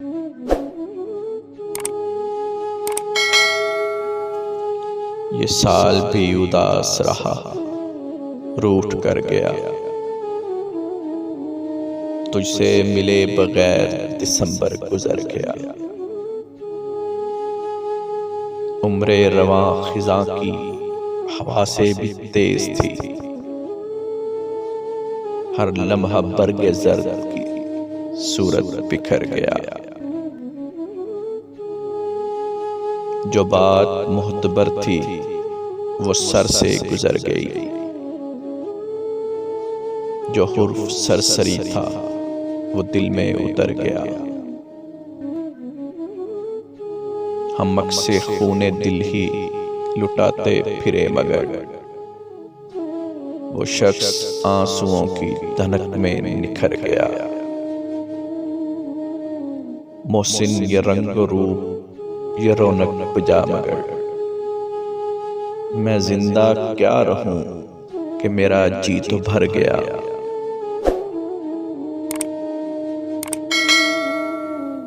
ये साल भी उदास रहा, रूठ कर गया। तुझसे मिले बगैर दिसंबर गुजर गया। उम्रे रवां खिज़ां की हवा से भी तेज थी। हर लम्हा बरगे ज़र्द की सूरत बिखर गया। जो बात मुहतबर थी वो सर से गुजर गई। जो हुर्फ सरसरी था वो दिल में उतर गया। हम अक्से खूने दिल ही लुटाते फिरे मगर वो शख्स आंसुओं की धनक में निखर गया। मोहसिन ये रंग रूप ये रौनक बुझा मगर मैं जिंदा क्या रहूं कि मेरा जी तो भर गया।